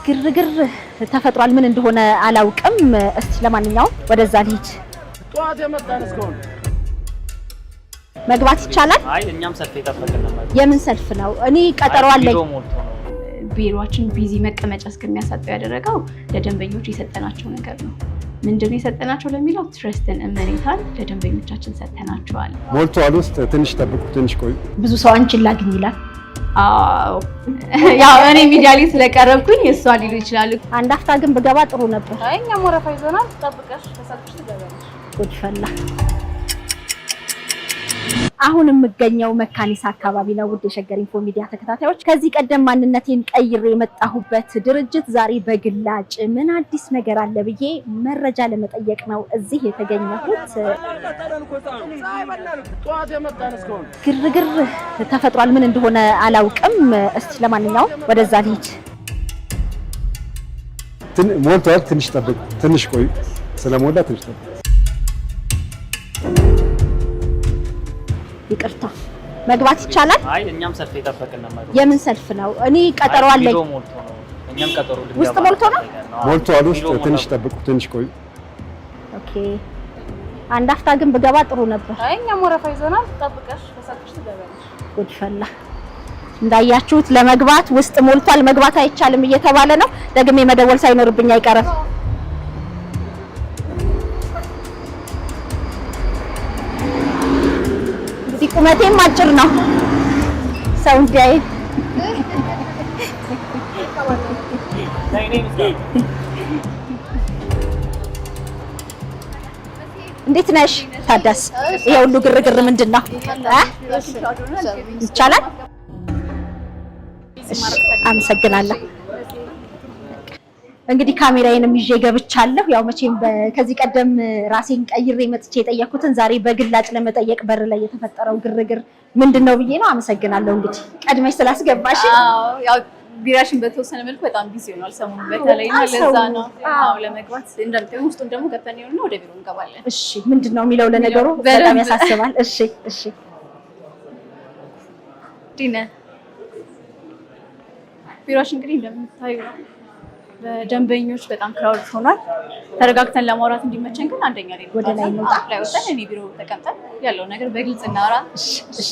ግርግር ተፈጥሯል ምን እንደሆነ አላውቅም እስቲ ለማንኛውም ወደዛ ልሂድ ጧት የመጣን እስካሁን መግባት ይቻላል አይ እኛም ሰልፍ እየጠበቅን ነበር የምን ሰልፍ ነው እኔ ቀጠሮ አለኝ ቢሮአችን ቢዚ መቀመጫ እስከሚያሳጣው ያደረገው ለደንበኞች የሰጠናቸው ነገር ነው ምንድነው የሰጠናቸው ለሚለው ትረስትን እመኔታን ለደንበኞቻችን ሰጥተናቸዋል ሞልቷል ውስጥ ትንሽ ጠብቁ ትንሽ ቆዩ ብዙ ሰው አንቺን ላግኝ ይላል አዎ ያው እኔ ሚዲያ ላይ ስለቀረብኩኝ እሷ ሊሉ ይችላል አንድ አፍታ ግን በገባ ጥሩ ነበር አይኛ ሞራፋ ይዞናል ተጠብቀሽ ተሰጥሽ ትገባለሽ ጉድፈላ አሁን የምገኘው መካኒሳ አካባቢ ነው ውድ የሸገር ኢንፎ ሚዲያ ተከታታዮች ከዚህ ቀደም ማንነቴን ቀይሬ የመጣሁበት ድርጅት ዛሬ በግላጭ ምን አዲስ ነገር አለ ብዬ መረጃ ለመጠየቅ ነው እዚህ የተገኘሁት ጧት የመጣን እስካሁን ግርግር ተፈጥሯል ምን እንደሆነ አላውቅም እስቲ ለማንኛውም ወደዛ ልሂድ ሞልቷል ትንሽ ጠብቁ ትንሽ ቆዩ ስለሞላ ትንሽ ጠብቁ ይቅርታ መግባት ይቻላል አይ እኛም ሰልፍ እየጠበቅን ነበር የምን ሰልፍ ነው እኔ ቀጠሮ አለኝ እኛም ቀጠሮ ውስጥ ሞልቶ ነው ሞልቷል ውስጥ ትንሽ ጠብቁ ትንሽ ቆዩ ኦኬ አንድ አፍታ ግን በገባ ጥሩ ነበር አይኛ ሞራፋ ይዞናል ተጠብቀሽ ተሰጥሽ ትገባለሽ ጉድፈላ እንዳያችሁት ለመግባት ውስጥ ሞልቷል መግባት አይቻልም እየተባለ ነው ደግሜ መደወል ሳይኖርብኝ አይቀርም ቁመቴም አጭር ነው ሰው እንዲያይ እንዴት ነሽ ታደስ ይሄ ሁሉ ግርግር ምንድነው ይቻላል አመሰግናለሁ እንግዲህ ካሜራዬንም ይዤ ገብቻለሁ ያው መቼም ከዚህ ቀደም ራሴን ቀይሬ መጥቼ የጠየኩትን ዛሬ በግላጭ ለመጠየቅ በር ላይ የተፈጠረው ግርግር ምንድነው ብዬ ነው አመሰግናለሁ እንግዲህ ቀድመሽ ስላስገባሽ ያው ቢራሽን በተወሰነ መልኩ በጣም ቢዚ ሆኗል ሰሞኑን በተለይ ነው ለዛ ነው አዎ ለመግባት እንደምታዩ ውስጡን ደግሞ ገብተን ነው ወደ ቢሮ እንገባለን እሺ ምንድነው የሚለው ለነገሩ በጣም ያሳስባል እሺ ዲነ ቢራሽን እንግዲህ እንደምታዩ በደንበኞች በጣም ክራውድ ሆኗል ተረጋግተን ለማውራት እንዲመቸን ግን አንደኛ ላይ ወደ ላይ ነው ላይ ወጣን እኔ ቢሮ ተቀምጠን ያለው ነገር በግልጽ እናወራ እሺ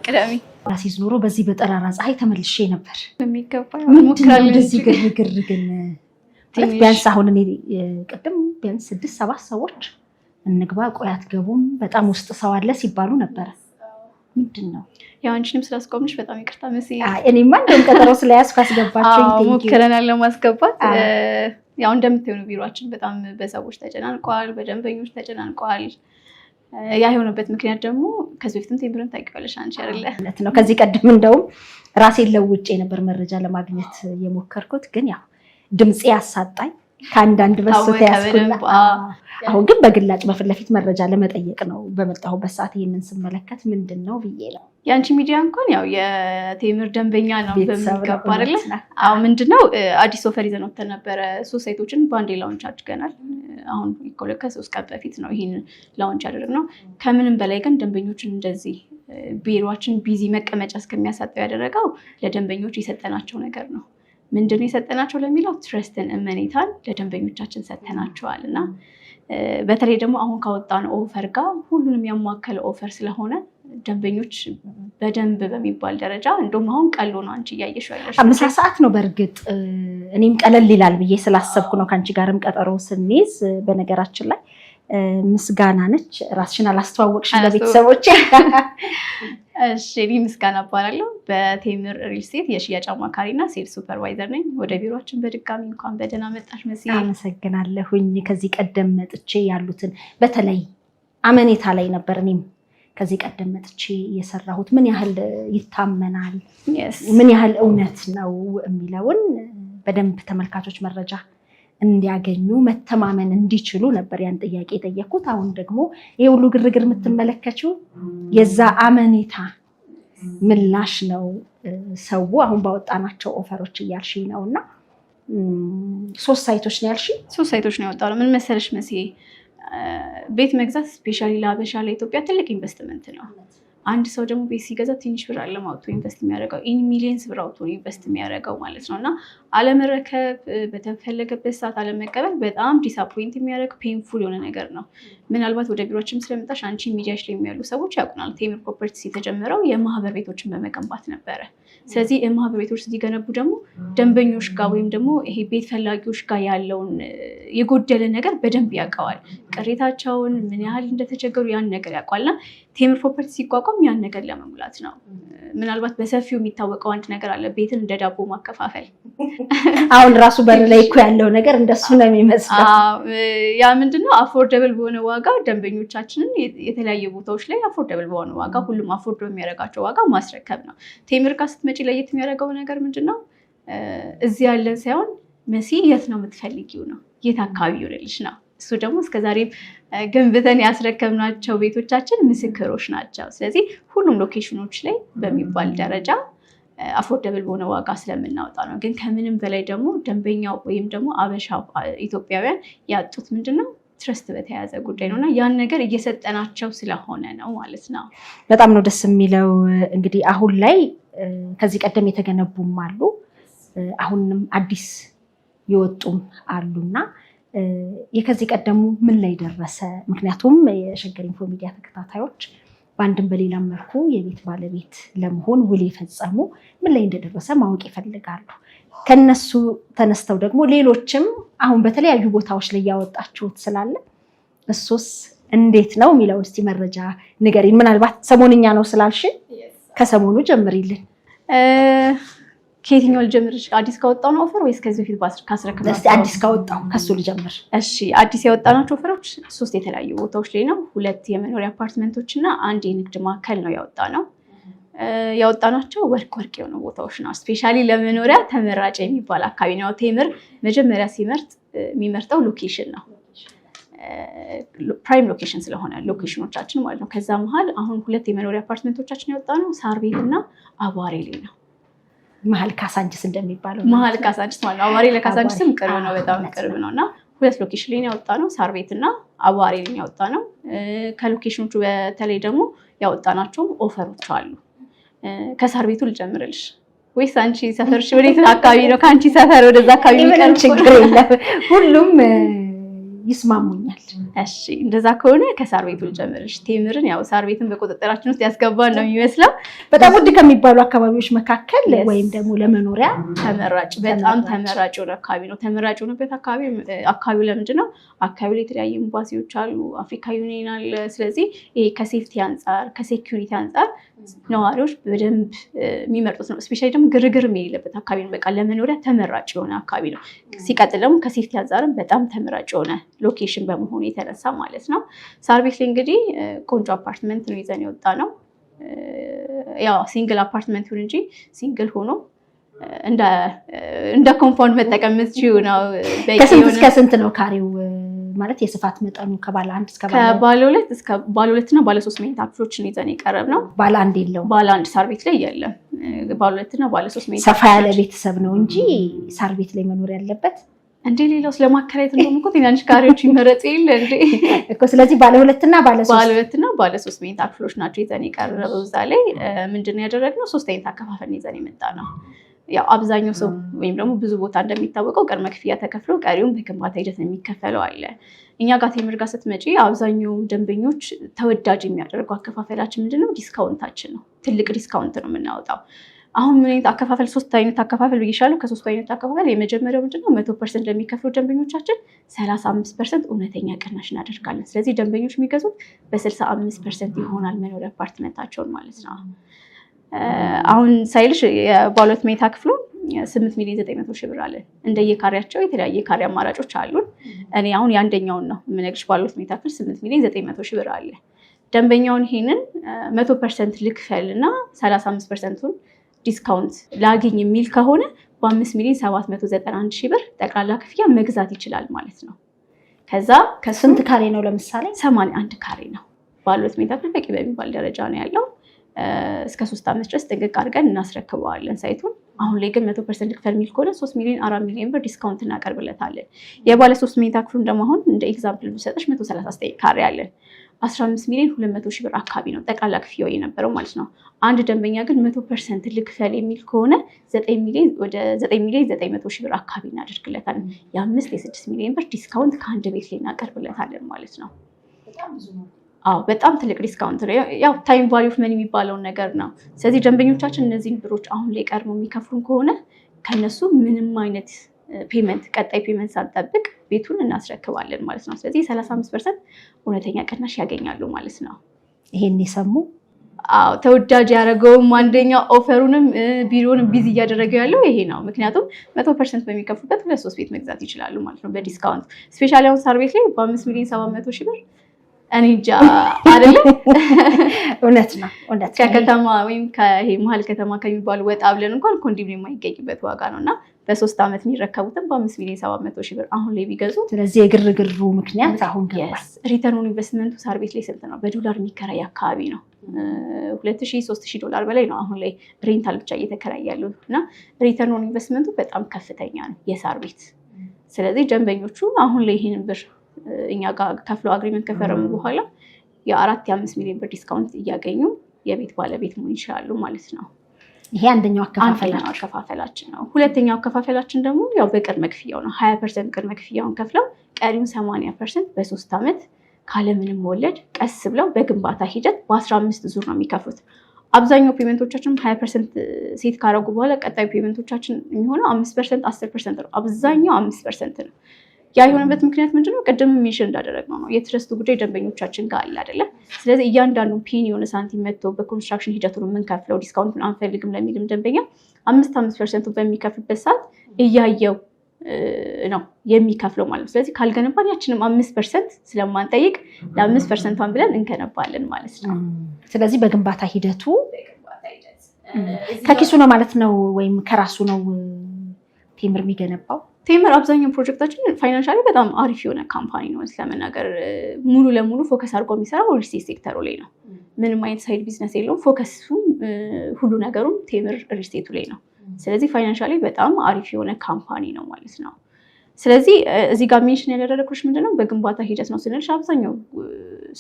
ቅደሚ ራሴ ዞሮ በዚህ በጠራራ ፀሐይ ተመልሼ ነበር የሚገባው ምንድነው እንደዚህ ግርግር ግን ቢያንስ አሁን እኔ ቅድም ቢያንስ 6-7 ሰዎች እንግባ ቆያት ገቡም በጣም ውስጥ ሰው አለ ሲባሉ ነበር ምንድነው ያው አንቺንም ስላስቆምሽ በጣም ይቅርታ መሲ እኔማ እንደም ቀጠሮ ስለያዝኩ አስገባችሁኝ ሞክረናል ለማስገባት ያው እንደምትሆኑ ቢሮአችን በጣም በሰዎች ተጨናንቋል በደንበኞች ተጨናንቋል ያ የሆነበት ምክንያት ደግሞ ከዚህ በፊትም ቴምብረን ታውቂዋለሽ አንቺ አይደለ ማለት ነው ከዚህ ቀደም እንደውም ራሴን ለውጬ ነበር መረጃ ለማግኘት የሞከርኩት ግን ያው ድምጽ ያሳጣኝ ካንዳንድ በሶት ያስኩና አሁን ግን በግላጭ በፊት ለፊት መረጃ ለመጠየቅ ነው በመጣሁበት ሰዓት ይሄንን ስመለከት ምንድነው ብዬ ነው ያንቺ ሚዲያ እንኳን ያው የቴምር ደንበኛ ነው በሚገባ አይደለ አዎ ምንድነው አዲስ ኦፈር ይዘን ወጥተን ነበር 3 ሳይቶችን ባንዴ ላውንች አድርገናል አሁን ከ3 ቀን በፊት ነው ይሄን ላውንች አድርገናል ከምንም በላይ ግን ደንበኞችን እንደዚህ ቢሮአችን ቢዚ መቀመጫ እስከሚያሳጣው ያደረገው ለደንበኞች የሰጠናቸው ነገር ነው ምንድነው የሰጠናቸው ለሚለው ትረስትን እመኔታን ለደንበኞቻችን ሰጥተናቸዋልና በተለይ ደግሞ አሁን ካወጣን ኦፈር ጋር ሁሉንም ያማከለ ኦፈር ስለሆነ ደንበኞች በደንብ በሚባል ደረጃ እንደውም አሁን ቀሎ ነው አንቺ ያየሽው ያለሽ አምሳ ሰዓት ነው በርግጥ እኔም ቀለል ይላል ብዬ ስላሰብኩ ነው ካንቺ ጋርም ቀጠሮ ስንይዝ በነገራችን ላይ ምስጋና ነች ራስሽን አላስተዋወቅሽም ለቤተሰቦቼ እሺ እኔ ምስጋና እባላለሁ በቴምር ሪል ስቴት የሽያጭ አማካሪና ሴልስ ሱፐርቫይዘር ነኝ ወደ ቢሮአችን በድጋሚ እንኳን በደህና መጣሽ መሲ አመሰግናለሁኝ ከዚህ ቀደም መጥቼ ያሉትን በተለይ አመኔታ ላይ ነበር እኔም ከዚህ ቀደም መጥቼ የሰራሁት ምን ያህል ይታመናል ምን ያህል እውነት ነው የሚለውን በደንብ ተመልካቾች መረጃ እንዲያገኙ መተማመን እንዲችሉ ነበር ያን ጥያቄ የጠየኩት አሁን ደግሞ ይሄ ሁሉ ግርግር የምትመለከቱ የዛ አመኔታ ምላሽ ነው ሰው አሁን ባወጣናቸው ኦፈሮች እያልሽ ነውና 3 ሳይቶች ነው ያልሽ 3 ሳይቶች ነው ያወጣው ምን መሰለሽ መሲ ቤት መግዛት ስፔሻሊ ለአበሻ ለኢትዮጵያ ትልቅ ኢንቨስትመንት ነው አንድ ሰው ደግሞ ቤት ሲገዛ ትንሽ ብር አለማውጡ ኢንቨስት የሚያደርገው ኢን ሚሊየንስ ብር አውጥቶ ኢንቨስት የሚያደርገው ማለት ነው። እና አለመረከብ በተፈለገበት ሰዓት አለመቀበል በጣም ዲስአፖይንት የሚያደርግ ፔንፉል የሆነ ነገር ነው። ምናልባት ወደ ቢሮችም ስለመጣሽ አንቺ ሚዲያሽ ላይ የሚያሉ ሰዎች ያውቁናል። ቴምር ፕሮፐርቲስ የተጀመረው የማህበር ቤቶችን በመገንባት ነበረ። ስለዚህ የማህበር ቤቶች ሲገነቡ ደግሞ ደንበኞች ጋር ወይም ደግሞ ይሄ ቤት ፈላጊዎች ጋር ያለውን የጎደለ ነገር በደንብ ያውቀዋል። ቅሬታቸውን ምን ያህል እንደተቸገሩ ያን ነገር ያውቋልና ቴምር ፕሮፐርቲ ሲቋቋም ያን ነገር ለመሙላት ነው። ምናልባት በሰፊው የሚታወቀው አንድ ነገር አለ፣ ቤትን እንደ ዳቦ ማከፋፈል። አሁን ራሱ በር ላይ እኮ ያለው ነገር እንደሱ ነው የሚመስለው። ያ ምንድነው አፎርደብል በሆነ ዋጋ ደንበኞቻችንን የተለያዩ ቦታዎች ላይ አፎርደብል በሆነ ዋጋ ሁሉም አፎርድ በሚያደርጋቸው ዋጋ ማስረከብ ነው። ቴምር ጋር ስትመጪ ለየት የሚያደርገው ነገር ምንድነው? እዚህ ያለን ሳይሆን መሲ የት ነው የምትፈልጊው ነው፣ የት አካባቢ ይሆንልሽ ነው። እሱ ደግሞ እስከዛሬም ገንብተን ያስረከብናቸው ቤቶቻችን ምስክሮች ናቸው። ስለዚህ ሁሉም ሎኬሽኖች ላይ በሚባል ደረጃ አፎርደብል በሆነ ዋጋ ስለምናወጣ ነው። ግን ከምንም በላይ ደግሞ ደንበኛው ወይም ደግሞ አበሻ ኢትዮጵያውያን ያጡት ምንድነው? ትረስት በተያያዘ ጉዳይ ነው እና ያን ነገር እየሰጠናቸው ስለሆነ ነው ማለት ነው። በጣም ነው ደስ የሚለው። እንግዲህ አሁን ላይ ከዚህ ቀደም የተገነቡም አሉ፣ አሁንም አዲስ የወጡም አሉና የከዚህ ቀደሙ ምን ላይ ደረሰ? ምክንያቱም የሸገር ኢንፎ ሚዲያ ተከታታዮች በአንድም በሌላም መልኩ የቤት ባለቤት ለመሆን ውል የፈጸሙ ምን ላይ እንደደረሰ ማወቅ ይፈልጋሉ። ከነሱ ተነስተው ደግሞ ሌሎችም አሁን በተለያዩ ቦታዎች ላይ ያወጣችሁት ስላለ እሱስ እንዴት ነው የሚለውን እስቲ መረጃ ንገሪን። ምናልባት ሰሞንኛ ነው ስላልሽን ከሰሞኑ ጀምሪልን። ከየትኛው ልጀምርሽ? አዲስ ካወጣው ነው ኦፈር ወይስ ከዚህ በፊት ካስረከብነው? እስቲ አዲስ ካወጣው ከሱ ልጀምር። እሺ፣ አዲስ ያወጣናቸው ኦፈሮች 3 የተለያዩ ቦታዎች ላይ ነው። 2 የመኖሪያ አፓርትመንቶች እና 1 የንግድ ማዕከል ነው ያወጣነው። ያወጣናቸው ወርቅ የሆኑ ቦታዎች ነው። ስፔሻሊ ለመኖሪያ ተመራጭ የሚባል አካባቢ ነው። ቴምር መጀመሪያ ሲመርጥ የሚመርጠው ሎኬሽን ነው፣ ፕራይም ሎኬሽን ስለሆነ ሎኬሽኖቻችን ማለት ነው። ከዛ መሀል አሁን 2 የመኖሪያ አፓርትመንቶቻችን ያወጣነው ሳር ቤት እና አቧሬ ላይ ነው። መሀል ካሳንችስ እንደሚባለው መሀል ካሳንችስ ማለት ነው። አቧሬ ለካሳንችስም ቅርብ ነው፣ በጣም ቅርብ ነው እና 2 ሎኬሽን ላይ ያወጣነው ሳር ቤት እና አቧሬ ላይ ያወጣነው። ከሎኬሽኖቹ በተለይ ደግሞ ያወጣናቸው ኦፈሮች አሉ። ከሳር ቤቱ ልጀምርልሽ ወይስ አንቺ ሰፈርሽ ወዴት አካባቢ ነው? ከአንቺ ሰፈር ወደዛ አካባቢ የሚቀርብ ችግር የለም፣ ሁሉም ይስማሙኛል። እሺ፣ እንደዛ ከሆነ ከሳር ቤቱ ልጀምርሽ። ቴምርን ያው ሳር ቤትን በቁጥጥራችን ውስጥ ያስገባን ነው የሚመስለው። በጣም ውድ ከሚባሉ አካባቢዎች መካከል ወይም ደግሞ ለመኖሪያ ተመራጭ፣ በጣም ተመራጭ የሆነ አካባቢ ነው። ተመራጭ የሆነበት አካባቢው ለምንድን ነው? አካባቢ ላይ የተለያዩ ኤምባሲዎች አሉ፣ አፍሪካ ዩኒየን አለ። ስለዚህ ይሄ ከሴፍቲ አንጻር ከሴኪዩሪቲ አንጻር ነዋሪዎች በደንብ የሚመርጡት ነው። ስፔሻሊ ደግሞ ግርግር የሌለበት አካባቢ ነው። በቃ ለመኖሪያ ተመራጭ የሆነ አካባቢ ነው። ሲቀጥል ደግሞ ከሴፍቲ አንጻርም በጣም ተመራጭ የሆነ ሎኬሽን በመሆኑ የተነሳ ማለት ነው። ሳር ቤት ላይ እንግዲህ ቆንጆ አፓርትመንት ነው ይዘን የወጣ ነው። ያው ሲንግል አፓርትመንት ይሁን እንጂ ሲንግል ሆኖ እንደ ኮምፓውንድ መጠቀም የምትችይው ነው። ከስንት እስከ ስንት ነው ካሬው? ማለት የስፋት መጠኑ ከባለ 1 እስከ ባለ 2 እና ባለ 3 መኝታ ክፍሎችን ይዘን የቀረብ ነው። ባለ 1 የለውም። ባለ 1 ሳር ቤት ላይ የለም። ባለ 2 እና ባለ 3 መኝታ ሰፋ ያለ ቤተሰብ ነው እንጂ ሳር ቤት ላይ መኖር ያለበት እንዴ። ሌላው ስለማከራየት እንደውም እኮ ትናንሽ ካሬዎች ይመረጥ የለ እንዴ እኮ። ስለዚህ ባለ 2 እና ባለ 3 መኝታ ክፍሎች ናቸው ይዘን የቀረበው። እዛ ላይ ምንድን ነው ያደረግነው? 3 አይነት አከፋፈል ይዘን የመጣ ነው። ያው አብዛኛው ሰው ወይም ደግሞ ብዙ ቦታ እንደሚታወቀው ቅድመ ክፍያ ተከፍሎ ቀሪውን በግንባታ ሂደት የሚከፈለው አለ። እኛ ጋር ቴምር ጋር ስትመጪ አብዛኛው ደንበኞች ተወዳጅ የሚያደርጉ አከፋፈላችን ምንድነው? ዲስካውንታችን ነው። ትልቅ ዲስካውንት ነው የምናወጣው። አሁን ምን አይነት አከፋፈል? 3 አይነት አከፋፈል ብዬሻለሁ። ከ3 አይነት አከፋፈል የመጀመሪያው ምንድነው? 100% ለሚከፍሉ ደንበኞቻችን 35% እውነተኛ ቅናሽ እናደርጋለን። ስለዚህ ደንበኞች የሚገዙት በ65% ይሆናል መኖሪያ አፓርትመንታቸውን ማለት ነው። አሁን ሳይልሽ የባለ 2 መኝታ ክፍሉ 8,900,000 ብር አለን። እንደየካሬያቸው የተለያየ ካሬ አማራጮች አሉን። እኔ አሁን የአንደኛውን ነው የምነግርሽ። ባለ 2 መኝታ ክፍል 8,900,000 ብር አለ። ደንበኛውን ይሄንን 100% ልክፈል እና 35%ቱን ዲስካውንት ላግኝ የሚል ከሆነ በ5,791,000 ብር ጠቅላላ ክፍያ መግዛት ይችላል ማለት ነው። ከዛ ከስንት ካሬ ነው? ለምሳሌ 81 ካሬ ነው። ባለ 2 መኝታ ክፍል በቂ በሚባል ደረጃ ነው ያለው። እስከ 3 ዓመት ድረስ ጥንቅቅ አድርገን እናስረክበዋለን ሳይቱን። አሁን ላይ ግን 100% ልክፈል የሚል ከሆነ 3,4,000,000 ብር ዲስካውንት እናቀርብለታለን። የባለ 3 መኝታ ክፍሉን ደግሞ አሁን እንደ ኤግዛምፕል ብሰጥሽ 139 ካሬ አለን። 15 ሚሊዮን 200 ሺህ ብር አካባቢ ነው ጠቅላላ ክፍያው የነበረው ማለት ነው። አንድ ደንበኛ ግን 100% ልክፈል የሚል ከሆነ 9 ሚሊዮን 900 ሺህ ብር አካባቢ እናደርግለታለን። የ5 የ6 ሚሊዮን ብር ዲስካውንት ከአንድ ቤት ላይ እናቀርብለታለን ማለት ነው። በጣም ትልቅ ዲስካውንት ነው። ያው ታይም ቫልዩ ኦፍ መኒ የሚባለውን ነገር ነው። ስለዚህ ደንበኞቻችን እነዚህን ብሮች አሁን ላይ ቀድመው የሚከፍሉን ከሆነ ከነሱ ምንም አይነት ቀጣይ ፔመንት ሳንጠብቅ ቤቱን እናስረክባለን ማለት ነው። ስለዚህ 35% እውነተኛ ቅናሽ ያገኛሉ ማለት ነው። ይሄን የሰሙ ተወዳጅ ያደረገውም አንደኛው ኦፈሩንም ቢሮንም ቢዚ እያደረገው ያለው ይሄ ነው። ምክንያቱም 100% በሚከፍሉበት 2-3 ቤት መግዛት ይችላሉ ማለት ነው በዲስካውንት። ስፔሻሊ አሁን ሳር ቤት ላይ በ5 ሚሊዮን 700 ሺህ ብር እኔ እንጃ አይደለ? እውነት ነው። ከከተማ ወይም ከይሄ መሀል ከተማ ከሚባሉ ወጣ ብለን እንኳን ኮንዶሚኒየም የማይገኝበት ዋጋ ነውና በ3 ዓመት የሚረከቡትን በ5 ሚሊዮን 700 ሺህ ብር አሁን ላይ ቢገዙ። ስለዚህ የግርግሩ ምክንያት አሁን ገባል። ሪተርን ኦን ኢንቨስትመንቱ ሳር ቤት ላይ ስንት ነው? በዶላር የሚከራይ አካባቢ ነው። $2,000-3,000 በላይ ነው አሁን ላይ ሬንታል ብቻ እየተከራይ ያለው እና ሪተርን ኦን ኢንቨስትመንቱ በጣም ከፍተኛ ነው የሳር ቤት። ስለዚህ ደንበኞቹ አሁን ላይ ይሄንን ብር እኛ ጋር ከፍለው አግሪመንት ከፈረሙ በኋላ የ4-5 ሚሊዮን ብር ዲስካውንት እያገኙ የቤት ባለቤት መሆን ይችላሉ ማለት ነው። ይሄ አንደኛው አከፋፈላችን ነው። ሁለተኛው አከፋፈላችን ደግሞ ያው በቅድመ ክፍያው ነው። 20% ቅድመ ክፍያውን ከፍለው ቀሪውን 80% በ3 ዓመት ካለምንም ወለድ ቀስ ብለው በግንባታ ሂደት በ15 ዙር ነው የሚከፍሉት። አብዛኛው ፔመንቶቻችን 20% ሴት ካረጉ በኋላ ቀጣይ ፔመንቶቻችን የሚሆነው 5% 10% ነው። አብዛኛው 5% ነው። ያ የሆነበት ምክንያት ምንድነው? ቅድም ሜንሽን እንዳደረግነው ነው። የትረስቱ ጉዳይ ደንበኞቻችን ጋር አለ አይደለ? ስለዚህ እያንዳንዱ ፔኒ የሆነ ሳንቲም መጥቶ በኮንስትራክሽን ሂደቱ ነው የምንከፍለው። ዲስካውንቱን አንፈልግም ለሚልም ደንበኛ 5% በሚከፍልበት ሰዓት እያየው ነው የሚከፍለው ማለት ነው። ስለዚህ ካልገነባን ያችንም 5% ስለማንጠይቅ ለ5%ን ብለን እንገነባለን ማለት ነው። ስለዚህ በግንባታ ሂደቱ ከኪሱ ነው ማለት ነው ወይም ከራሱ ነው ቴምር የሚገነባው? ቴምር አብዛኛው ፕሮጀክታችን ፋይናንሻሊ በጣም አሪፍ የሆነ ካምፓኒ ነው። ስለመናገር ሙሉ ለሙሉ ፎከስ አድርጎ የሚሰራው ሪል ስቴት ሴክተሩ ላይ ነው። ምንም አይነት ሳይድ ቢዝነስ የለውም። ፎከሱም ሁሉ ነገሩም ቴምር ሪል ስቴቱ ላይ ነው። ስለዚህ ፋይናንሻሊ በጣም አሪፍ የሆነ ካምፓኒ ነው ማለት ነው። ስለዚህ እዚህ ጋር ሜንሽን ያደረግኩሽ ምንድነው በግንባታ ሂደት ነው ስንልሽ አብዛኛው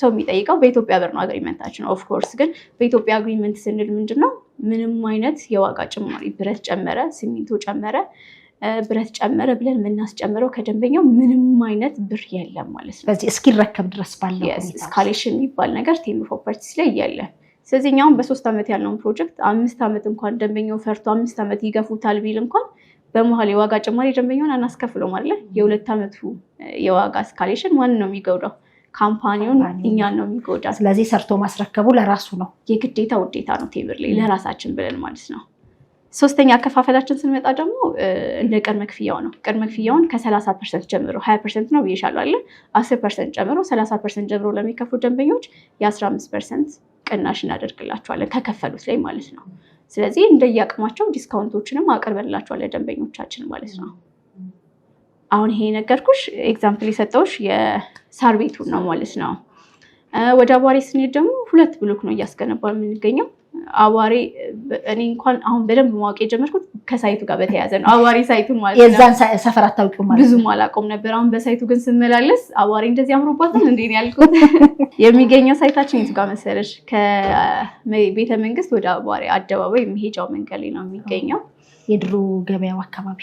ሰው የሚጠይቀው በኢትዮጵያ ብር ነው አግሪመንታችን። ኦፍ ኮርስ ግን በኢትዮጵያ አግሪመንት ስንል ምንድነው ምንም አይነት የዋጋ ጭማሪ ብረት ጨመረ፣ ሲሚንቶ ጨመረ፣ ብረት ጨመረ ብለን የምናስጨምረው ከደንበኛው ምንም አይነት ብር የለም ማለት ነው። በዚህ እስኪረከብ ድረስ ባለው እስካሌሽን የሚባል ነገር ቴምር ፕሮፐርቲስ ላይ የለም። ስለዚህ እኛውን በ3 ዓመት ያለውን ፕሮጀክት 5 ዓመት እንኳን ደንበኛው ፈርቶ 5 ዓመት ይገፉታል ቢል እንኳን በመሀል የዋጋ ጭማሪ ደንበኛውን አናስከፍለው ማለት የ2 ዓመቱ የዋጋ እስካሌሽን ማን ነው የሚጎዳው? ካምፓኒውን እኛን ነው የሚጎዳ። ስለዚህ ሰርቶ ማስረከቡ ለራሱ ነው የግዴታ ውዴታ ነው ቴምር ላይ ለራሳችን ብለን ማለት ነው። ሶስተኛ አከፋፈላችን ስንመጣ ደግሞ እንደ ቅድመ ክፍያው ነው። ቅድመ ክፍያውን ከ30% ጀምሮ 20% ነው ብዬሻለሁ አይደል? 10% ጨምሮ 30% ጀምሮ ለሚከፍሉ ደንበኞች የ15% ቅናሽ እናደርግላቸዋለን ከከፈሉት ላይ ማለት ነው። ስለዚህ እንደየአቅማቸው ዲስካውንቶችንም አቅርበንላቸዋለን ደንበኞቻችን ማለት ነው። አሁን ይሄ ነገርኩሽ ኤግዛምፕል የሰጠውሽ የሳር ቤቱን ነው ማለት ነው። ወደ አዋሬ ስንሄድ ደግሞ 2 ብሎክ ነው እያስገነባ የምንገኘው። አዋሬ እኔ እንኳን አሁን በደንብ ማወቅ የጀመርኩት ከሳይቱ ጋር በተያያዘ ነው። አዋሬ ሳይቱን ማለት ነው የዛን ሰፈር አታውቂውም ማለት ነው? ብዙም አላውቀውም ነበር። አሁን በሳይቱ ግን ስመላለስ አዋሬ እንደዚህ አምሮባታል እንዴ ነው ያልኩት። የሚገኘው ሳይታችን የቱ ጋር መሰለሽ? ከቤተ መንግስት ወደ አዋሬ አደባባይ የሚሄጃው መንገድ ላይ ነው የሚገኘው። የድሮ ገበያው አካባቢ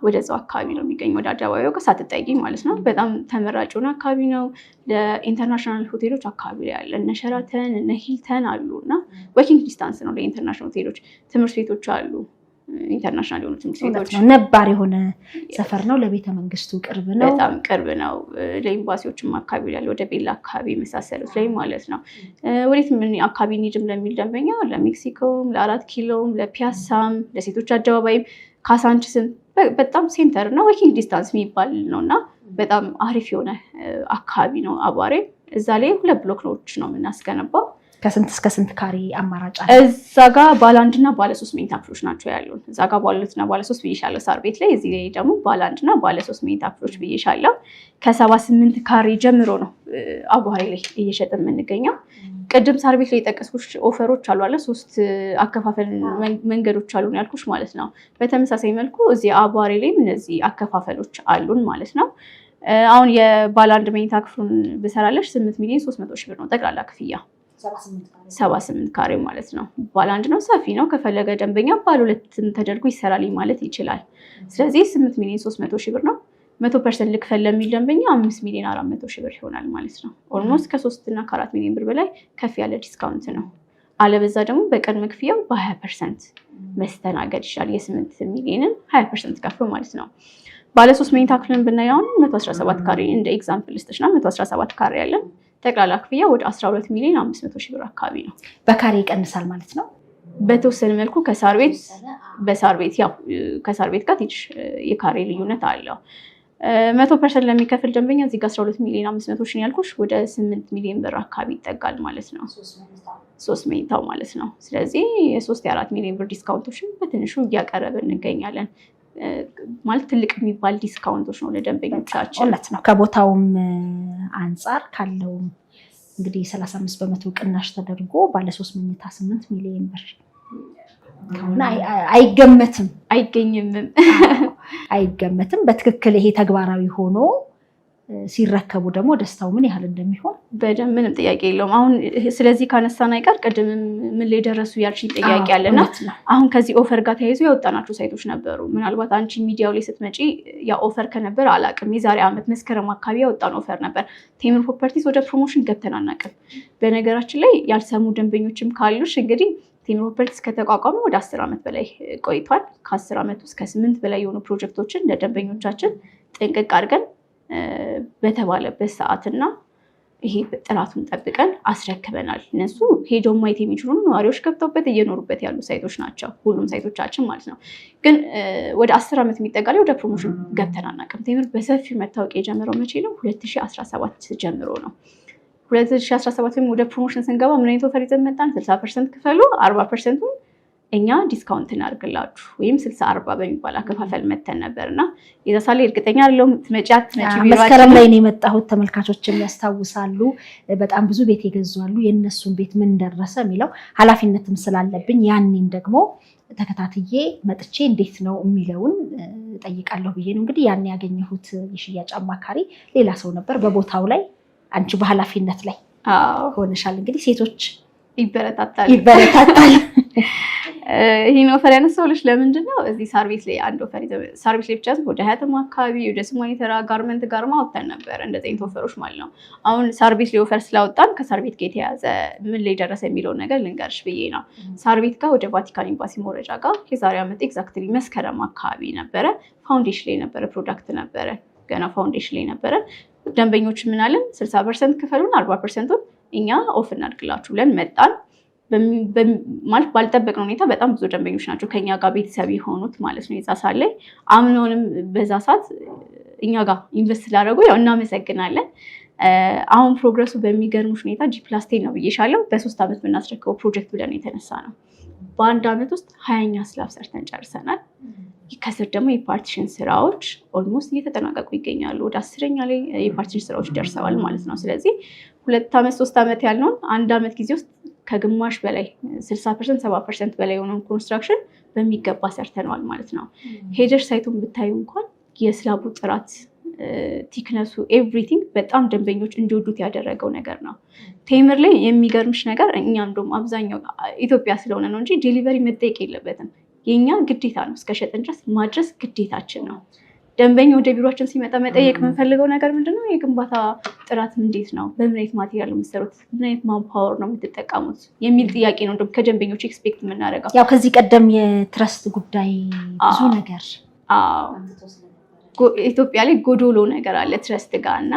ወደዛው አካባቢ ነው የሚገኘው። ወደ አደባባዩ ጋር ሳትጠጊ ማለት ነው። በጣም ተመራጭ የሆነ አካባቢ ነው። ለኢንተርናሽናል ሆቴሎች አካባቢ ላይ ያለ እነ ሸራተን እነ ሂልተን አሉ እና ወኪንግ ዲስታንስ ነው ለኢንተርናሽናል ሆቴሎች። ትምህርት ቤቶች አሉ፣ ኢንተርናሽናል የሆኑ ትምህርት ቤቶች። ነባር የሆነ ሰፈር ነው፣ ለቤተ መንግስቱ ቅርብ ነው፣ በጣም ቅርብ ነው። ለኤምባሲዎችም አካባቢ ላይ ወደ ቤላ አካባቢ የመሳሰሉት ላይ ማለት ነው። ወዴት ምን አካባቢ እንሂድም ለሚል ደንበኛ ለሜክሲኮም፣ ለ4 ኪሎም፣ ለፒያሳም፣ ለሴቶች አደባባይም፣ ካሳንችስም በጣም ሴንተር እና ወኪንግ ዲስታንስ የሚባል ነው እና በጣም አሪፍ የሆነ አካባቢ ነው አዋሬ። እዛ ላይ 2 ብሎኮች ነው የምናስገነባው። ከስንት እስከ ስንት ካሬ አማራጭ አለ? እዛ ጋር ባለ 1 እና ባለ 3 መኝታ ክፍሎች ናቸው ያሉን። እዛ ጋር ባለ 2 እና ባለ 3 ብዬሻለሁ ሳር ቤት ላይ። እዚህ ላይ ደግሞ ባለ 1 እና ባለ 3 መኝታ ክፍሎች ብዬሻለሁ። ከ78 ካሬ ጀምሮ ነው አዋሬ ላይ እየሸጥን የምንገኘው። ቅድም ሳር ቤት ላይ የጠቀስኩሽ ኦፈሮች አሉ አለ 3 አከፋፈል መንገዶች አሉን ያልኩሽ ማለት ነው። በተመሳሳይ መልኩ እዚህ አዋሬ ላይም እነዚህ አከፋፈሎች አሉን ማለት ነው። አሁን የባለ አንድ መኝታ ክፍሉን ብሰራለሽ 8,300,000 ብር ነው ጠቅላላ ክፍያ 78 ካሬ ማለት ነው። ባለ አንድ ነው፣ ሰፊ ነው። ከፈለገ ደንበኛ ባለ ሁለትም ተደርጎ ይሰራልኝ ማለት ይችላል። ስለዚህ 8,300,000 ብር ነው። 100% ልክፈል ለሚል ደንበኛ 5,400,000 ብር ይሆናል ማለት ነው። ኦልሞስት ከ3 እና ከ4 ሚሊዮን ብር በላይ ከፍ ያለ ዲስካውንት ነው። አለበዛ ደግሞ በቅድመ ክፍያው በ20% መስተናገድ ይችላል። የ8 ሚሊዮንን 20% ከፍሎ ማለት ነው። ባለ 3 መኝታ ክፍልን ብናይ አሁን 117 ካሬ እንደ ኤግዛምፕል ልስጥሽና 117 ካሬ ያለን ጠቅላላ ክፍያ ወደ 12,500,000 ብር አካባቢ ነው። በካሬ ይቀንሳል ማለት ነው። በተወሰነ መልኩ ከሳር ቤት በሳር ቤት ያው ከሳር ቤት ጋር ትንሽ የካሬ ልዩነት አለው። 100% ለሚከፍል ደንበኛ እዚህ ጋር 12,500,000 ያልኩሽ ወደ 8 ሚሊዮን ብር አካባቢ ይጠጋል ማለት ነው። 3 መኝታው ማለት ነው። ስለዚህ የ3-4 ሚሊዮን ብር ዲስካውንቶችን በትንሹ እያቀረብን እንገኛለን። ማለት ትልቅ የሚባል ዲስካውንቶች ነው ለደንበኞቻችን። እውነት ነው። ከቦታውም አንጻር ካለውም እንግዲህ 35% ቅናሽ ተደርጎ ባለ 3 መኝታ 8 ሚሊዮን ብር ከሆነ አይገመትም፣ አይገመትም። በትክክል ይሄ ተግባራዊ ሆኖ ሲረከቡ ደግሞ ደስታው ምን ያህል እንደሚሆን በደንብ ምንም ጥያቄ የለውም። አሁን ስለዚህ ካነሳን አይቀር ቅድም ምን ላይ ደረሱ ያልሽኝ ጥያቄ አለና አሁን ከዚህ ኦፈር ጋር ተያይዞ ያወጣናቸው ሳይቶች ነበሩ። ምናልባት አንቺ ሚዲያው ላይ ስትመጪ ያ ኦፈር ከነበር አላውቅም። የዛሬ ዓመት መስከረም አካባቢ ያወጣን ኦፈር ነበር። ቴምር ፕሮፐርቲስ ወደ ፕሮሞሽን ገብተን አናውቅም። በነገራችን ላይ ያልሰሙ ደንበኞችም ካሉሽ እንግዲህ ቴምር ፕሮፐርቲስ ከተቋቋመ ወደ 10 ዓመት በላይ ቆይቷል። ከ10 ዓመት ውስጥ ከ8 በላይ የሆኑ ፕሮጀክቶችን ለደንበኞቻችን ጥንቅቅ አድርገን በተባለበት ሰዓትና ይሄ ጥራቱን ጠብቀን አስረክበናል። እነሱ ሄደው ማየት የሚችሉ ነዋሪዎች ገብተውበት እየኖሩበት ያሉ ሳይቶች ናቸው፣ ሁሉም ሳይቶቻችን ማለት ነው። ግን ወደ 10 ዓመት የሚጠጋ ወደ ፕሮሞሽን ገብተን አናውቅም። ቴምር በሰፊው መታወቂያ የጀመረው መቼ ነው? 2017 ጀምሮ ነው። 2017 ወደ ፕሮሞሽን ስንገባ ምን አይነት ኦፈር ይዘን መጣን? 60% ክፈሉ፣ 40%ቱን እኛ ዲስካውንት እናድርግላችሁ ወይም 60-40 በሚባል አከፋፈል መተን ነበርና የዛሳለ እርግጠኛ አይደለም ትመጪ መስከረም ላይ ነው የመጣሁት። ተመልካቾችም ያስታውሳሉ። በጣም ብዙ ቤት የገዙአሉ። የነሱን ቤት ምን ደረሰ የሚለው ኃላፊነትም ስላለብኝ ያኔም ደግሞ ተከታትዬ መጥቼ እንዴት ነው የሚለውን ጠይቃለሁ ብዬ ነው እንግዲህ ያኔ ያገኘሁት የሽያጭ አማካሪ ሌላ ሰው ነበር በቦታው ላይ። አንቺ በኃላፊነት ላይ ሆነሻል። እንግዲህ ሴቶች ይበረታታል። ይሄን ኦፈር ያነሳሁልሽ ለምንድን ነው? እዚህ ሳር ቤት ላይ አንድ ኦፈር ሳር ቤት ላይ ብቻ ወደ ሀያተማ አካባቢ ወደ ስሟኒ ተራ ጋርመንት ጋር ማውጣን ነበር እንደዚህ አይነት ኦፈሮች ማለት ነው። አሁን ሳር ቤት ላይ ኦፈር ስላወጣን ከሳር ቤት ጋር የተያዘ ምን ላይ ደረሰ የሚለውን ነገር ልንገርሽ ብዬ ነው። ሳር ቤት ጋር ወደ ቫቲካን ኤምባሲ መውረጃ ጋር የዛሬ ዓመት ኤግዛክትሊ መስከረም አካባቢ ነበረ። ፋውንዴሽን ላይ ነበረ፣ ፕሮዳክት ነበረ፣ ገና ፋውንዴሽን ላይ ነበረ። ደንበኞች ምን አለን? 60% ክፈሉን፣ 40%ቱን እኛ ኦፍ እናድርግላችሁ ብለን መጣን። ማለት ባልጠበቅነው ሁኔታ በጣም ብዙ ደንበኞች ናቸው ከኛ ጋር ቤተሰብ የሆኑት ማለት ነው። የዛ ሰዓት ላይ አምኖንም በዛ ሰዓት እኛ ጋር ኢንቨስት ስላደረጉ ያው እናመሰግናለን። አሁን ፕሮግረሱ በሚገርምሽ ሁኔታ G+10 ነው ብዬሻለሁ። በ3 ዓመት ብናስረክበው ፕሮጀክት ብለን የተነሳ ነው። በአንድ ዓመት ውስጥ 20ኛ ስላብ ሰርተን ጨርሰናል። ከስር ደግሞ የፓርቲሽን ስራዎች ኦልሞስት እየተጠናቀቁ ይገኛሉ። ወደ 10ኛ ላይ የፓርቲሽን ስራዎች ደርሰዋል ማለት ነው። ስለዚህ 2 ዓመት 3 ዓመት ያልነውን አንድ ዓመት ጊዜ ውስጥ ከግማሽ በላይ 60% 70% በላይ የሆነውን ኮንስትራክሽን በሚገባ ሰርተነዋል ማለት ነው። ሄደር ሳይቱን ብታዩ እንኳን የስላቡ ጥራት፣ ቲክነሱ፣ ኤቭሪቲንግ በጣም ደንበኞች እንዲወዱት ያደረገው ነገር ነው። ቴምር ላይ የሚገርምሽ ነገር እኛ እንደውም አብዛኛው ኢትዮጵያ ስለሆነ ነው እንጂ ዴሊቨሪ መጠየቅ የለበትም። የኛ ግዴታ ነው። እስከ ሸጥን ድረስ ማድረስ ግዴታችን ነው። ደንበኛ ወደ ቢሮአችን ሲመጣ መጠየቅ የምንፈልገው ነገር ምንድነው? የግንባታ ጥራት እንዴት ነው? በምን አይነት ማቴሪያል ነው የምትሰሩት? ምን አይነት ማንፓወር ነው የምትጠቀሙት? የሚል ጥያቄ ነው እንደውም ከደንበኞች ኤክስፔክት የምናደርገው። ያው ከዚህ ቀደም የትረስት ጉዳይ ብዙ ነገር ኢትዮጵያ ላይ ጎዶሎ ነገር አለ ትረስት ጋር እና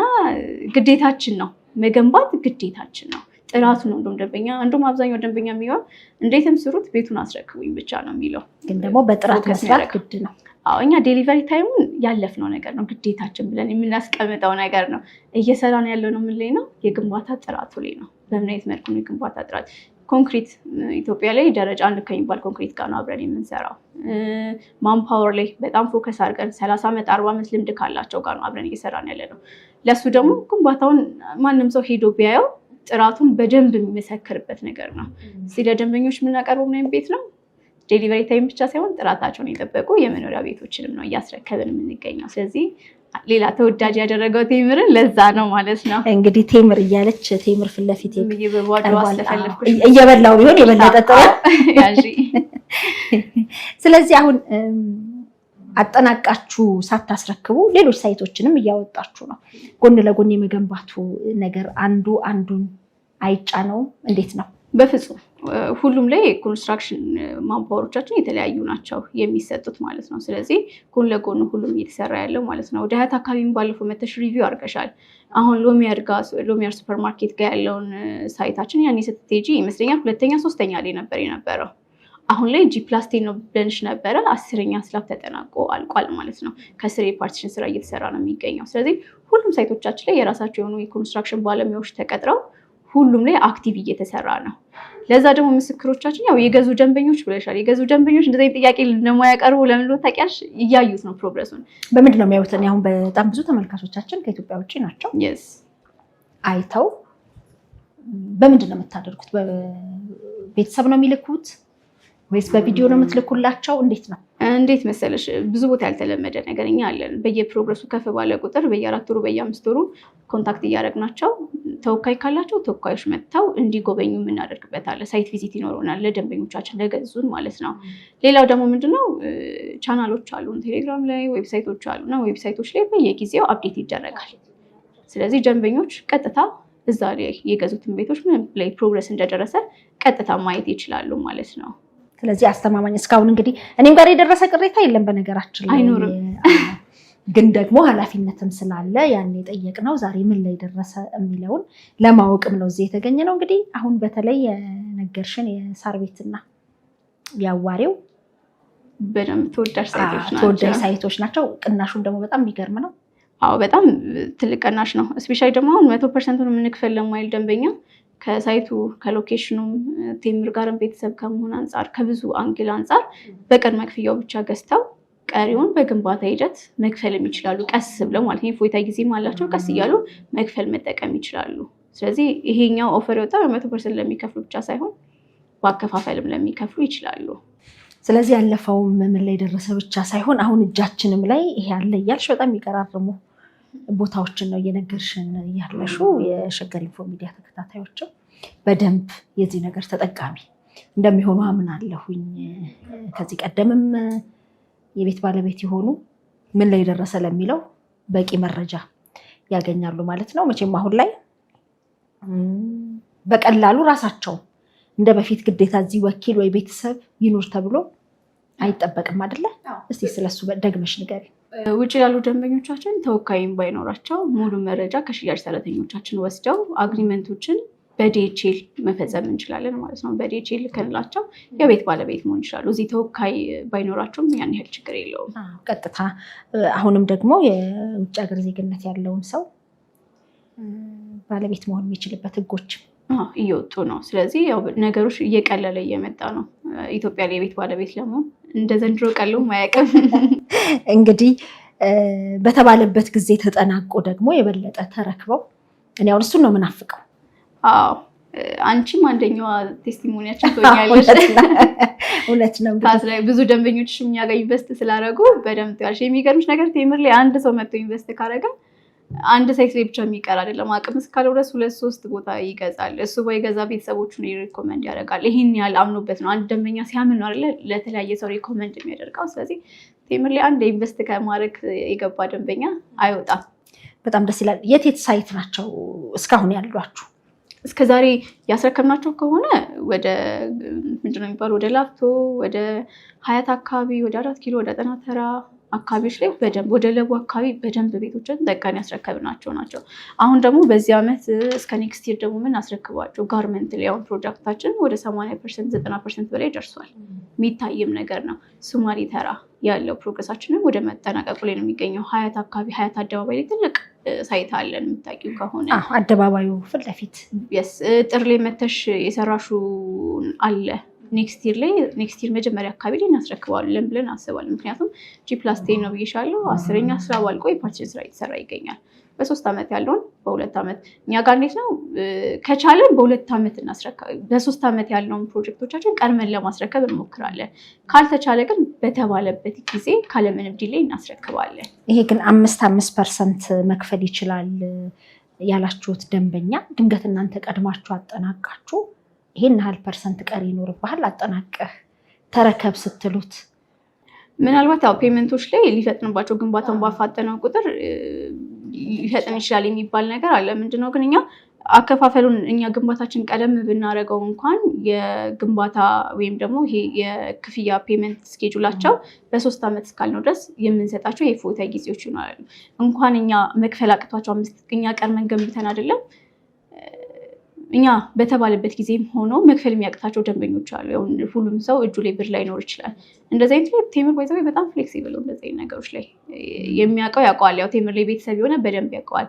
ግዴታችን ነው መገንባት ግዴታችን ነው። ጥራቱ ነው እንደውም ደንበኛ እንደውም አብዛኛው ደንበኛ የሚሆን እንዴትም ስሩት ቤቱን አስረክቡኝ ብቻ ነው የሚለው። ግን ደግሞ በጥራት መስራት ግድ ነው። እኛ ዴሊቨሪ ታይሙን ያለፍነው ነገር ነው፣ ግዴታችን ብለን የምናስቀምጠው ነገር ነው። እየሰራን ያለው ነው ምን ላይ ነው? የግንባታ ጥራቱ ላይ ነው። በምን አይነት መልኩ ነው የግንባታ ጥራት? ኮንክሪት ኢትዮጵያ ላይ ደረጃ 1 ከሚባል ኮንክሪት ጋር ነው አብረን የምንሰራው። ማንፓወር ላይ በጣም ፎከስ አድርገን 30 ዓመት 40 ዓመት ልምድ ካላቸው ጋር ነው አብረን እየሰራን ያለ ነው። ለሱ ደግሞ ግንባታውን ማንም ሰው ሄዶ ቢያየው ጥራቱን በደንብ የሚመሰክርበት ነገር ነው። ስለ ደንበኞች የምናቀርበው ምን ቤት ነው? ዴሊቨሪ ታይም ብቻ ሳይሆን ጥራታቸውን የጠበቁ የመኖሪያ ቤቶችንም ነው እያስረከብን የምንገኘው። ስለዚህ ሌላ ተወዳጅ ያደረገው ቴምርን ለዛ ነው ማለት ነው። እንግዲህ ቴምር እያለች ቴምር ፊት ለፊት እየበላው ቢሆን የበለጠ ጥሩ ያጂ። ስለዚህ አሁን አጠናቃችሁ ሳታስረክቡ ሌሎች ሳይቶችንም እያወጣችሁ ነው። ጎን ለጎን የመገንባቱ ነገር አንዱን አይጫነውም? እንዴት ነው? በፍጹም ሁሉም ላይ ኮንስትራክሽን ማንፓወሮቻችን የተለያዩ ናቸው የሚሰጡት ማለት ነው። ስለዚህ ጎን ለጎን ሁሉም እየተሰራ ያለው ማለት ነው። ወደ ሀያት አካባቢም ባለፈው መተሽ ሪቪው አድርገሻል። አሁን ሎሚያር ሱፐርማርኬት ጋር ያለውን ሳይታችን ያኔ ስትሄጂ ይመስለኛል 2ኛ 3ኛ ላይ ነበር የነበረው። አሁን ላይ ጂ+10 ነው ብለንሽ ነበረ። 10ኛ ስላብ ተጠናቆ አልቋል ማለት ነው። ከስር የፓርቲሽን ስራ እየተሰራ ነው የሚገኘው። ስለዚህ ሁሉም ሳይቶቻችን ላይ የራሳቸው የሆኑ የኮንስትራክሽን ባለሙያዎች ተቀጥረው ሁሉም ላይ አክቲቭ እየተሰራ ነው። ለዛ ደግሞ ምስክሮቻችን ያው የገዙ ደንበኞች ብለሻል። የገዙ ደንበኞች እንደዚህ ጥያቄ እንደማያቀርቡ ለምን ታውቂያለሽ? እያዩት ነው ፕሮግረሱን። በምንድን ነው የሚያዩት? አሁን በጣም ብዙ ተመልካቾቻችን ከኢትዮጵያ ውጭ ናቸው። አይተው በምንድን ነው የምታደርጉት? በቤተሰብ ነው የሚልኩት ወይስ በቪዲዮ ነው የምትልኩላቸው? እንዴት ነው? እንዴት መሰለሽ ብዙ ቦታ ያልተለመደ ነገር እኛ አለን። በየፕሮግረሱ ከፍ ባለ ቁጥር በየ4 ወሩ በየ5 ወሩ ኮንታክት እያደረግናቸው ተወካይ ካላቸው ተወካዮች መጥተው እንዲጎበኙ የምናደርግበት አለ። ሳይት ቪዚት ይኖረናል ለደንበኞቻችን ለገዙን ማለት ነው። ሌላው ደግሞ ምንድነው ቻናሎች አሉን ቴሌግራም ላይ፣ ዌብሳይቶች አሉና ዌብሳይቶች ላይ በየጊዜው አፕዴት ይደረጋል። ስለዚህ ደንበኞች ቀጥታ እዛ ላይ የገዙትን ቤቶች ምን ላይ ፕሮግረስ እንደደረሰ ቀጥታ ማየት ይችላሉ ማለት ነው። ስለዚህ አስተማማኝ እስካሁን እንግዲህ እኔም ጋር የደረሰ ቅሬታ የለም በነገራችን ላይ አይኖርም። ግን ደግሞ ኃላፊነትም ስላለ ያን የጠየቅነው ዛሬ ምን ላይ ደረሰ የሚለውን ለማወቅም ነው እዚህ የተገኘ ነው። እንግዲህ አሁን በተለይ የነገርሽን የሳር ቤትና የአዋሬው በደንብ ተወዳጅ ሳይቶች ናቸው። ቅናሹም ደግሞ በጣም የሚገርም ነው። አዎ በጣም ትልቅ ቅናሽ ነው። እስፔሻሊ ደግሞ አሁን 100% የምንክፈል ለማይል ደንበኛ ከሳይቱ ከሎኬሽኑም ቴምር ጋርም ቤተሰብ ከመሆን አንጻር ከብዙ አንግል አንጻር በቅድመ ክፍያው ብቻ ገዝተው ቀሪውን በግንባታ ሂደት መክፈልም ይችላሉ። ቀስ ብለው ማለት ነው። ፎይታ ጊዜም አላቸው። ቀስ እያሉ መክፈል መጠቀም ይችላሉ። ስለዚህ ይሄኛው ኦፈር የወጣው 100% ለሚከፍሉ ብቻ ሳይሆን በአከፋፈልም ለሚከፍሉ ይችላሉ። ስለዚህ ያለፈውም ምን ላይ ደረሰ ብቻ ሳይሆን አሁን እጃችንም ላይ ይሄ አለ እያልሽ በጣም የሚቀራርሙ ቦታዎችን ነው እየነገርሽን ያለሹ። የሸገር ኢንፎ ሚዲያ ተከታታዮችም በደንብ የዚህ ነገር ተጠቃሚ እንደሚሆኑ አምናለሁኝ። ከዚህ ቀደምም የቤት ባለቤት የሆኑ ምን ላይ ደረሰ ለሚለው በቂ መረጃ ያገኛሉ ማለት ነው። መቼም አሁን ላይ በቀላሉ ራሳቸው እንደ በፊት ግዴታ እዚህ ወኪል ወይ ቤተሰብ ይኖር ተብሎ አይጠበቅም አይደለ? እስቲ ስለሱ ደግመሽ ንገሪ። ውጭ ያሉ ደንበኞቻችን ተወካይም ባይኖራቸው ሙሉ መረጃ ከሽያጭ ሰራተኞቻችን ወስደው አግሪመንቶችን በዲኤችኤል መፈጸም እንችላለን ማለት ነው። በዲኤችኤል ልከንላቸው የቤት ባለቤት መሆን ይችላሉ። እዚህ ተወካይ ባይኖራቸውም ያን ያህል ችግር የለውም። ቀጥታ አሁንም ደግሞ የውጭ ሀገር ዜግነት ያለውን ሰው ባለቤት መሆን የሚችልበት ህጎች እየወጡ ነው። ስለዚህ ያው ነገሮች እየቀለለ እየመጣ ነው። ኢትዮጵያ ላይ የቤት ባለቤት ለመሆን እንደ ዘንድሮ ቀለው ማያውቅም። እንግዲህ በተባለበት ጊዜ ተጠናቆ ደግሞ የበለጠ ተረክበው እኔ አሁን እሱን ነው የምናፍቀው። አዎ አንቺም አንደኛዋ ቴስቲሞኒያችን ትሆኛለሽ። እውነት ነው። ላይ ብዙ ደንበኞች እኛ ጋር ኢንቨስት ስላደረጉ በደንብ ያልሽ። የሚገርምሽ ነገር ቴምር ላይ አንድ ሰው መጥቶ ኢንቨስት ካደረገ አንድ ሳይት ላይ ብቻ የሚቀር አይደለም። አቅም እስካለው ድረስ 2-3 ቦታ ይገዛል። እሱ ባይገዛ ቤተሰቦቹን ሪኮመንድ ያደርጋል። ይህን ያህል አምኖበት ነው። አንድ ደንበኛ ሲያምን ነው አይደለ ለተለያየ ሰው ሪኮመንድ የሚያደርገው። ስለዚህ ቴምር ላይ አንድ ኢንቨስት ከማድረግ የገባ ደንበኛ አይወጣም። በጣም ደስ ይላል። የት ሳይት ናቸው እስካሁን ያሏችሁ? እስከዛሬ ያስረከብናቸው ከሆነ ወደ ምንድን ነው የሚባለው ወደ ላፍቶ፣ ወደ ሀያት አካባቢ፣ ወደ 4 ኪሎ፣ ወደ ጠና ተራ አካባቢዎች ላይ በደንብ ወደ ለቡ አካባቢ በደንብ ቤቶችን ጠቃሚ ያስረከብናቸው ናቸው። አሁን ደግሞ በዚህ ዓመት እስከ ኔክስት ይር ደግሞ ምን አስረክባቸው ጋርመንት ላይ አሁን ፕሮጀክታችን ወደ 80% 90% በላይ ደርሷል። የሚታይም ነገር ነው። ሶማሌ ተራ ያለው ፕሮግረሳችንም ወደ መጠናቀቁ ላይ ነው የሚገኘው። ሀያት አካባቢ ሀያት አደባባይ ላይ ትልቅ ሳይት አለን የምታውቂው ከሆነ አደባባዩ ፊት ለፊት ጥር ላይ መተሽ የሰራሹ አለ። ኔክስት ይር መጀመሪያ አካባቢ ላይ እናስረክባለን ብለን አስባለን። ምክንያቱም ጂ+10 ነው ብዬሻለሁ። 10ኛ ስራ ባልቆ የፓርቲሽን ስራ እየተሰራ ይገኛል። በ3 ዓመት ያለውን በ2 ዓመት እኛ ጋር እንዴት ነው ከቻለን በ2 ዓመት እናስረክብ በ3 ዓመት ያለውን ፕሮጀክቶቻችን ቀድመን ለማስረከብ እንሞክራለን። ካልተቻለ ግን በተባለበት ጊዜ ካለምንም ዲሌይ እናስረክባለን። ይሄ ግን 5% መክፈል ይችላል ያላችሁት ደንበኛ ድንገት እናንተ ቀድማችሁ አጠናቃችሁ ይሄን ያህል ፐርሰንት ቀሪ ይኖርብሃል አጠናቀህ ተረከብ ስትሉት ምናልባት ያው ፔመንቶች ላይ ሊፈጥንባቸው ግንባታውን ባፋጠነው ቁጥር ሊፈጥን ይችላል የሚባል ነገር አለ። ምንድነው ግን እኛ አከፋፈሉን እኛ ግንባታችን ቀደም ብናደርገው እንኳን የግንባታ ወይም ደግሞ ይሄ የክፍያ ፔመንት ስኬጁላቸው በ3 ዓመት እስካልነው ድረስ የምንሰጣቸው የፎታ ጊዜዎች ይኖራሉ። እንኳን እኛ መክፈል አቅቷቸው እኛ ቀድመን ገንብተን አይደለም እኛ በተባለበት ጊዜም ሆኖ መክፈል የሚያቅታቸው ደንበኞች አሉ። ሁሉም ሰው እጁ ላይ ብር ላይኖር ይችላል። እንደዚህ አይነት ላይ ቴምር ባይዘው በጣም ፍሌክሲብል ነው። እንደዚህ አይነት ነገሮች ላይ የሚያውቀው ያውቀዋል። ያው ቴምር ላይ ቤተሰብ የሆነ በደንብ ያውቀዋል።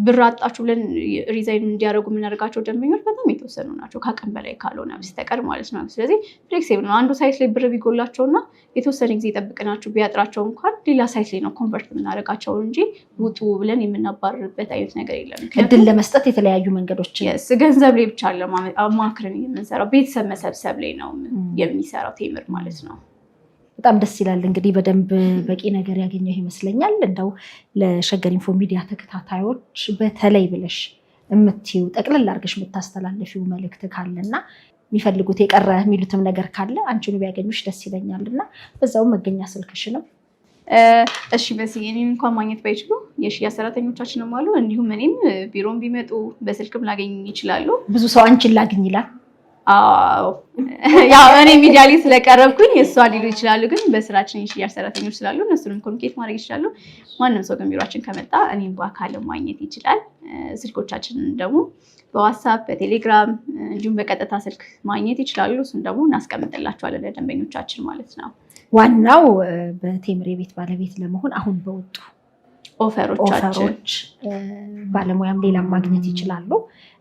ብር አጣችሁ ብለን ሪዛይን እንዲያደርጉ የምናደርጋቸው ደንበኞች በጣም የተወሰኑ ናቸው፣ ከአቅም በላይ ካልሆነ በስተቀር ማለት ነው። ስለዚህ ፍሌክሲብል ነው። አንዱ ሳይት ላይ ብር ቢጎላቸውና የተወሰነ ጊዜ ጠብቀናቸው ቢያጥራቸው እንኳን ሌላ ሳይት ላይ ነው ኮንቨርት የምናደርጋቸው እንጂ ውጡ ብለን የምናባርርበት አይነት ነገር የለም። እድል ለመስጠት የተለያዩ መንገዶች ገንዘብ ላይ ብቻ ለማክረን የምንሰራው ቤተሰብ መሰብሰብ ላይ ነው የሚሰራው ቴምር ማለት ነው። በጣም ደስ ይላል። እንግዲህ በደንብ በቂ ነገር ያገኘው ይመስለኛል። እንደው ለሸገር ኢንፎ ሚዲያ ተከታታዮች በተለይ ብለሽ የምትይው ጠቅልል አድርገሽ የምታስተላልፊው መልእክት ካለና የሚፈልጉት የቀረ የሚሉትም ነገር ካለ አንቺኑ ቢያገኙሽ ደስ ይለኛልና በዛው መገኛ ስልክሽንም እሺ በዚህ እኔን እንኳን ማግኘት ባይችሉ የሽያጭ ሰራተኞቻችንም አሉ። እንዲሁም እኔም ቢሮም ቢመጡ በስልክም ላገኝ ይችላሉ። ብዙ ሰው አንቺን ላግኝ ይላል። አዎ ያው እኔ ሚዲያ ላይ ስለቀረብኩኝ እሷ ሊሉ ይችላሉ። ግን በስራችን የሽያጭ ሰራተኞች ስላሉ እነሱንም ኮሚኒኬት ማድረግ ይችላሉ። ማንም ሰው ግን ቢሮአችን ከመጣ እኔም በአካል ማግኘት ይችላል። ስልኮቻችንን ደግሞ በዋትስአፕ በቴሌግራም እንዲሁም በቀጥታ ስልክ ማግኘት ይችላሉ። እሱን ደግሞ እናስቀምጥላቸዋለን ለደንበኞቻችን ማለት ነው። ዋናው በቴምር የቤት ባለቤት ለመሆን አሁን በወጡ ኦፈሮች ባለሙያም ሌላም ማግኘት ይችላሉ።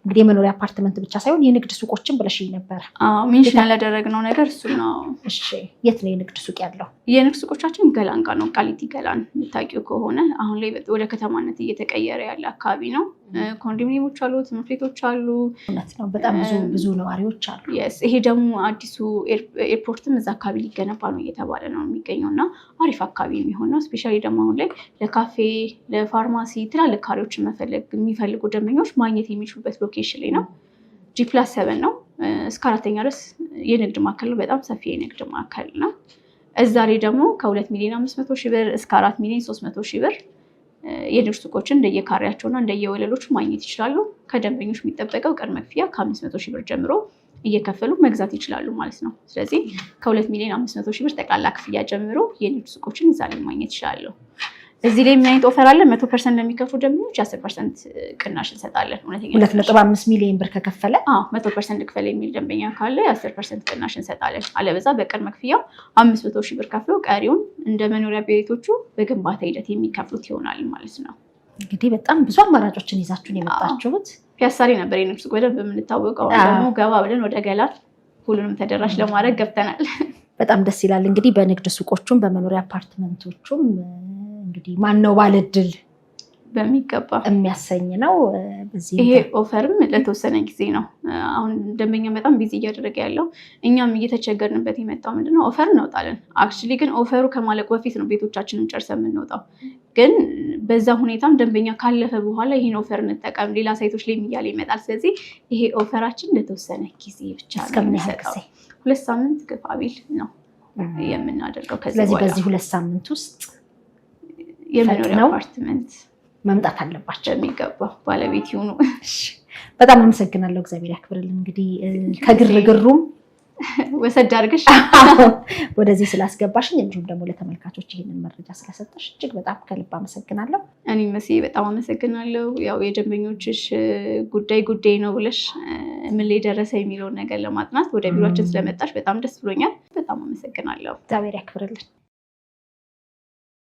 እንግዲህ የመኖሪያ አፓርትመንት ብቻ ሳይሆን የንግድ ሱቆችን ብለሽኝ ነበር። ሜንሽን ያላደረግነው ነገር እሱ ነው። እሺ የት ነው የንግድ ሱቅ ያለው? የንግድ ሱቆቻችን ገላን ጋር ነው። ቃሊቲ ገላን የምታውቂው ከሆነ አሁን ላይ ወደ ከተማነት እየተቀየረ ያለ አካባቢ ነው። ኮንዶሚኒየሞች አሉ፣ ትምህርት ቤቶች አሉ። እውነት ነው። በጣም ብዙ ነዋሪዎች አሉ። ይሄ ደግሞ አዲሱ ኤርፖርትም እዛ አካባቢ ሊገነባ ነው እየተባለ ነው የሚገኘው እና አሪፍ አካባቢ የሚሆን ነው። ስፔሻሊ ደግሞ አሁን ላይ ለካፌ፣ ለፋርማሲ ትላልቅ ካሬዎችን የሚፈልጉ ደንበኞች ማግኘት የሚችሉበት ሎኬሽን ላይ ነው። G+7 ነው። እስከ 4ኛ ድረስ የንግድ ማዕከል ነው። በጣም ሰፊ የንግድ ማዕከል ነው። እዛ ላይ ደግሞ ከ2,500,000 ብር እስከ 4,300,000 ብር የንግድ ሱቆችን እንደየካሬያቸውና እንደየወለሎቹ ማግኘት ይችላሉ። ከደንበኞች የሚጠበቀው ቅድመ ክፍያ ከ500,000 ብር ጀምሮ እየከፈሉ መግዛት ይችላሉ ማለት ነው። ስለዚህ ከ2,500,000 ብር ጠቅላላ ክፍያ ጀምሮ የንግድ ሱቆችን እዛ ላይ ማግኘት ይችላሉ። እዚህ ላይ ምን አይነት ኦፈር አለ? 100% ለሚከፍሉ ደንበኞች 10% ቅናሽ እንሰጣለን። 2.5 ሚሊዮን ብር ከከፈለ 100% ክፈል የሚል ደንበኛ ካለ 10% ቅናሽ እንሰጣለን። አለበዛ በቅድመ ክፍያው 500,000 ብር ከፍለው ቀሪውን እንደ መኖሪያ ቤቶቹ በግንባታ ሂደት የሚከፍሉት ይሆናል ማለት ነው። እንግዲህ በጣም ብዙ አማራጮችን ይዛችሁን የመጣችሁት። ፒያሳ ላይ ነበር የንግድ ሱቅ በደንብ የምንታወቀው። ደግሞ ገባ ብለን ወደ ገላን ሁሉንም ተደራሽ ለማድረግ ገብተናል። በጣም ደስ ይላል። እንግዲህ በንግድ ሱቆቹም በመኖሪያ አፓርትመንቶቹም እንግዲህ ማነው ባለድል በሚገባ የሚያሰኝ ነው። ይሄ ኦፈርም ለተወሰነ ጊዜ ነው። አሁን ደንበኛ በጣም ቢዚ እያደረገ ያለው እኛም እየተቸገርንበት የመጣው ምንድነው ኦፈር እንወጣለን። አክቹሊ ግን ኦፈሩ ከማለቁ በፊት ነው ቤቶቻችንን ጨርሰን የምንወጣው። ግን በዛ ሁኔታም ደንበኛ ካለፈ በኋላ ይሄን ኦፈር እንጠቀም ሌላ ሳይቶች ላይ እያለ ይመጣል። ስለዚህ ይሄ ኦፈራችን ለተወሰነ ጊዜ ብቻ ነው የሚሰጠው። 2 ሳምንት ግፋ ቢል ነው የምናደርገው። ስለዚህ በዚህ 2 ሳምንት ውስጥ የመኖሪያ አፓርትመንት መምጣት አለባቸው። የሚገባ ባለቤት ይሁኑ። በጣም አመሰግናለሁ። እግዚአብሔር ያክብርልን። እንግዲህ ከግርግሩም ወሰድ አድርገሽ ወደዚህ ስላስገባሽኝ እንዲሁም ደግሞ ለተመልካቾች ይህንን መረጃ ስለሰጠሽ እጅግ በጣም ከልብ አመሰግናለሁ። እኔ መሲ በጣም አመሰግናለሁ። ያው የደንበኞችሽ ጉዳይ ነው ብለሽ ምን ላይ ደረሰ የሚለውን ነገር ለማጥናት ወደ ቢሮአችን ስለመጣሽ በጣም ደስ ብሎኛል። በጣም አመሰግናለሁ። እግዚአብሔር ያክብርልን።